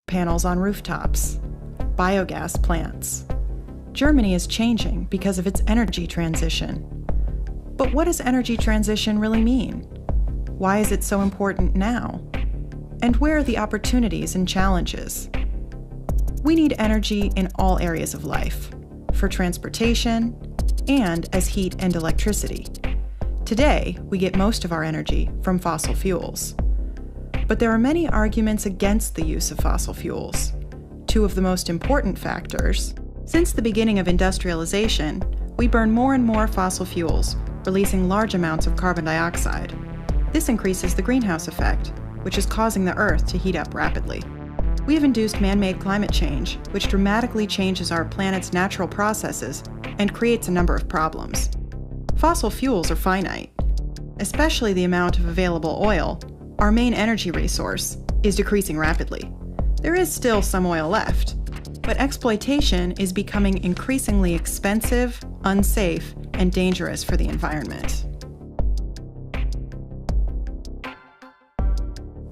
Panels on rooftops, biogas plants. Germany is changing because of its energy transition. But what does energy transition really mean? Why is it so important now? And where are the opportunities and challenges? We need energy in all areas of life, for transportation, and as heat and electricity. Today, we get most of our energy from fossil fuels. But there are many arguments against the use of fossil fuels. Two of the most important factors: since the beginning of industrialization, we burn more and more fossil fuels, releasing large amounts of carbon dioxide. This increases the greenhouse effect, which is causing the Earth to heat up rapidly. We have induced man-made climate change, which dramatically changes our planet's natural processes and creates a number of problems. Fossil fuels are finite. Especially the amount of available oil, our main energy resource, is decreasing rapidly. There is still some oil left, but exploitation is becoming increasingly expensive, unsafe, and dangerous for the environment.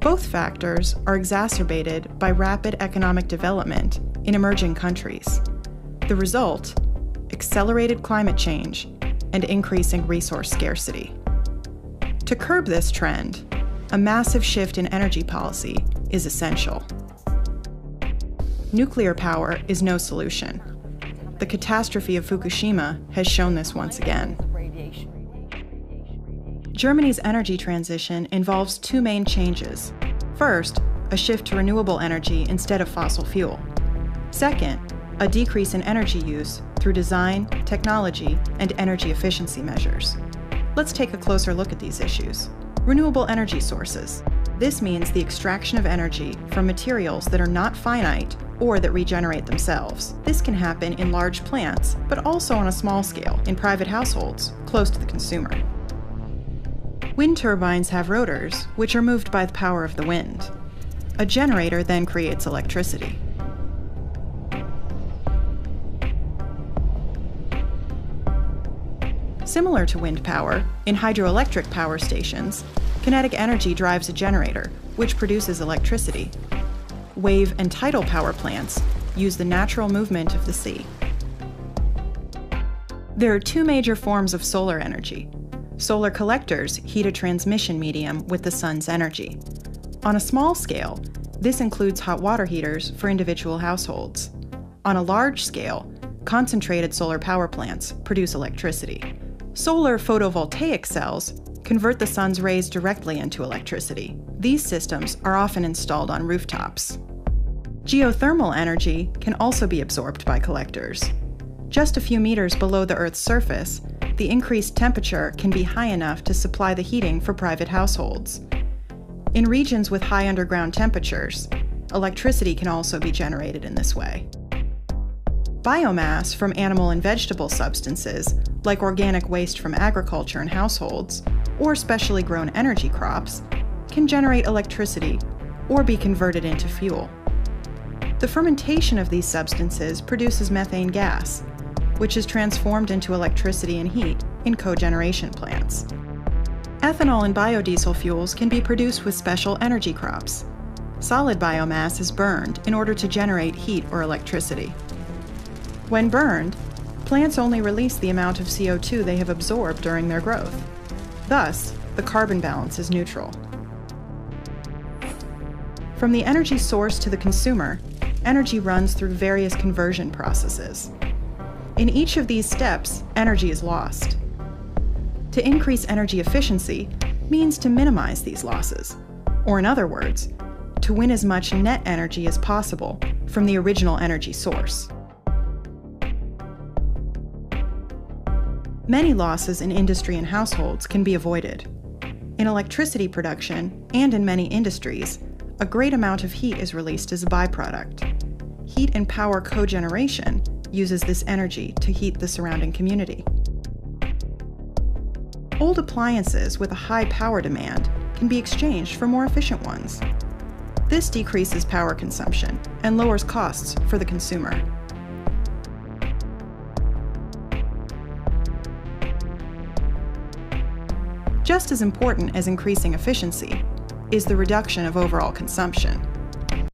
Both factors are exacerbated by rapid economic development in emerging countries. The result: accelerated climate change and increasing resource scarcity. To curb this trend, a massive shift in energy policy is essential. Nuclear power is no solution. The catastrophe of Fukushima has shown this once again. Germany's energy transition involves two main changes. First, a shift to renewable energy instead of fossil fuel. Second, a decrease in energy use through design, technology, and energy efficiency measures. Let's take a closer look at these issues. Renewable energy sources. This means the extraction of energy from materials that are not finite or that regenerate themselves. This can happen in large plants, but also on a small scale in private households, close to the consumer. Wind turbines have rotors, which are moved by the power of the wind. A generator then creates electricity. Similar to wind power, in hydroelectric power stations, kinetic energy drives a generator, which produces electricity. Wave and tidal power plants use the natural movement of the sea. There are two major forms of solar energy. Solar collectors heat a transmission medium with the sun's energy. On a small scale, this includes hot water heaters for individual households. On a large scale, concentrated solar power plants produce electricity. Solar photovoltaic cells convert the sun's rays directly into electricity. These systems are often installed on rooftops. Geothermal energy can also be absorbed by collectors. Just a few meters below the Earth's surface, the increased temperature can be high enough to supply the heating for private households. In regions with high underground temperatures, electricity can also be generated in this way. Biomass from animal and vegetable substances, like organic waste from agriculture and households, or specially grown energy crops, can generate electricity or be converted into fuel. The fermentation of these substances produces methane gas, which is transformed into electricity and heat in cogeneration plants. Ethanol and biodiesel fuels can be produced with special energy crops. Solid biomass is burned in order to generate heat or electricity. When burned, plants only release the amount of CO2 they have absorbed during their growth. Thus, the carbon balance is neutral. From the energy source to the consumer, energy runs through various conversion processes. In each of these steps, energy is lost. To increase energy efficiency means to minimize these losses, or in other words, to win as much net energy as possible from the original energy source. Many losses in industry and households can be avoided. In electricity production and in many industries, a great amount of heat is released as a byproduct. Heat and power cogeneration uses this energy to heat the surrounding community. Old appliances with a high power demand can be exchanged for more efficient ones. This decreases power consumption and lowers costs for the consumer. Just as important as increasing efficiency is the reduction of overall consumption.